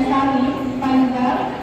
Sari Panjang.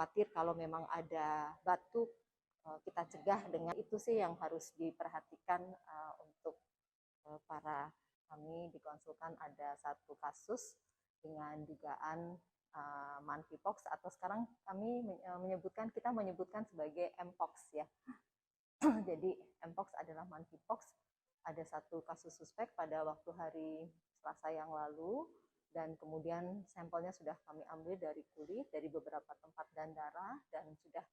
Khawatir kalau memang ada batuk, kita cegah dengan itu sih yang harus diperhatikan untuk para kami dikonsultan ada satu kasus dengan dugaan monkeypox atau sekarang kami kita menyebutkan sebagai mpox ya. Jadi mpox adalah monkeypox. Ada satu kasus suspek pada waktu hari Selasa yang lalu dan kemudian sampelnya sudah kami ambil dari kulit, dari beberapa tempat dan darah dan sudah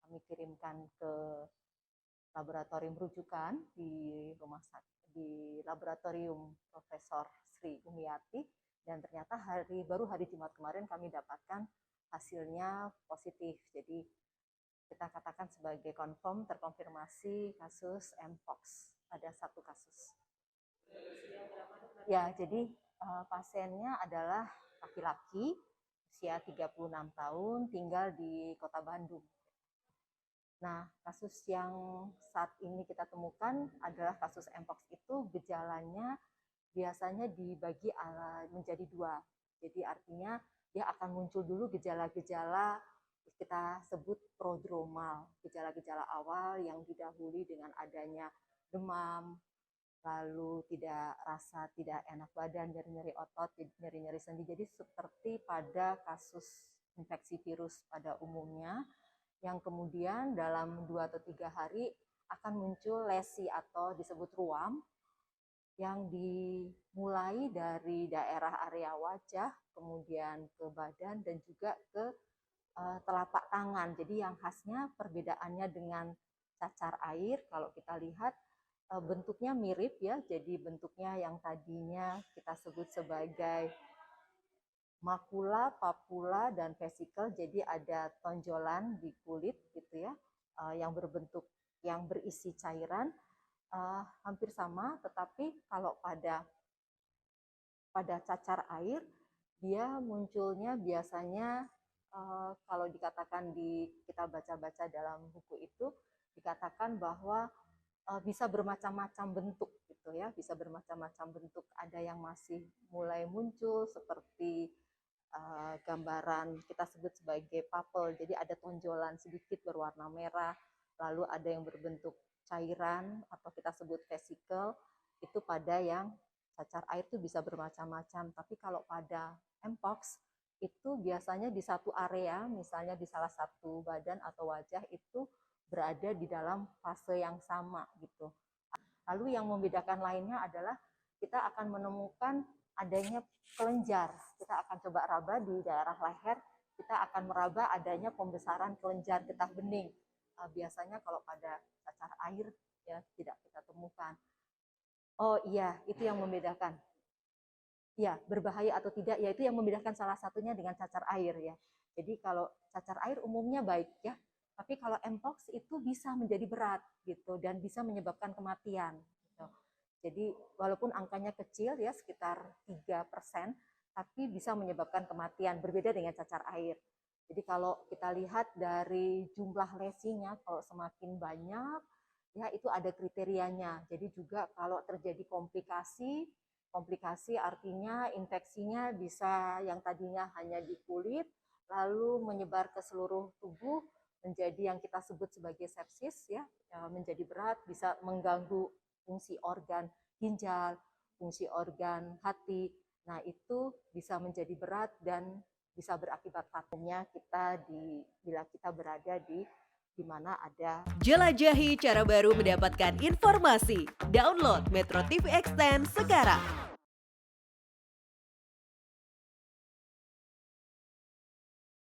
kami kirimkan ke laboratorium rujukan di rumah sakit di laboratorium Profesor Sri Umiati dan ternyata baru hari Jumat kemarin kami dapatkan hasilnya positif. Jadi kita katakan sebagai terkonfirmasi kasus mpox. Ada satu kasus. Ya, jadi pasiennya adalah laki-laki, usia 36 tahun, tinggal di Kota Bandung. Nah, kasus yang saat ini kita temukan adalah kasus mpox itu gejalanya biasanya dibagi menjadi dua. Jadi artinya dia akan muncul dulu gejala-gejala kita sebut prodromal, gejala-gejala awal yang didahului dengan adanya demam, lalu tidak enak badan, nyeri-nyeri otot, nyeri-nyeri sendi. Jadi seperti pada kasus infeksi virus pada umumnya, yang kemudian dalam 2 atau 3 hari akan muncul lesi atau disebut ruam, yang dimulai dari daerah area wajah, kemudian ke badan, dan juga ke telapak tangan. Jadi yang khasnya perbedaannya dengan cacar air, kalau kita lihat bentuknya mirip ya, jadi bentuknya yang tadinya kita sebut sebagai makula, papula, dan vesikel, jadi ada tonjolan di kulit gitu ya, yang berisi cairan, hampir sama, tetapi kalau pada cacar air, dia munculnya biasanya kalau dikatakan kita baca-baca dalam buku itu, dikatakan bahwa bisa bermacam-macam bentuk gitu ya, bisa bermacam-macam bentuk. Ada yang masih mulai muncul seperti gambaran kita sebut sebagai papel, jadi ada tonjolan sedikit berwarna merah, lalu ada yang berbentuk cairan atau kita sebut vesikel, itu pada yang cacar air itu bisa bermacam-macam. Tapi kalau pada mpox itu biasanya di satu area, misalnya di salah satu badan atau wajah itu berada di dalam fase yang sama gitu. Lalu yang membedakan lainnya adalah kita akan menemukan adanya kelenjar. Kita akan coba raba di daerah leher, kita akan meraba adanya pembesaran kelenjar getah bening. Biasanya kalau pada cacar air ya tidak kita temukan. Oh iya, itu yang membedakan. Ya, berbahaya atau tidak, ya itu yang membedakan salah satunya dengan cacar air ya. Jadi kalau cacar air umumnya baik ya, tapi kalau mpox itu bisa menjadi berat gitu dan bisa menyebabkan kematian. Gitu. Jadi walaupun angkanya kecil ya sekitar 3%, tapi bisa menyebabkan kematian, berbeda dengan cacar air. Jadi kalau kita lihat dari jumlah lesinya, kalau semakin banyak, ya itu ada kriterianya. Jadi juga kalau terjadi komplikasi artinya infeksinya bisa yang tadinya hanya di kulit, lalu menyebar ke seluruh tubuh, menjadi yang kita sebut sebagai sepsis, ya menjadi berat, bisa mengganggu fungsi organ ginjal, fungsi organ hati. Nah itu bisa menjadi berat dan bisa berakibat fatalnya bila kita berada di di mana ada. Jelajahi cara baru mendapatkan informasi. Download Metro TV Extend sekarang.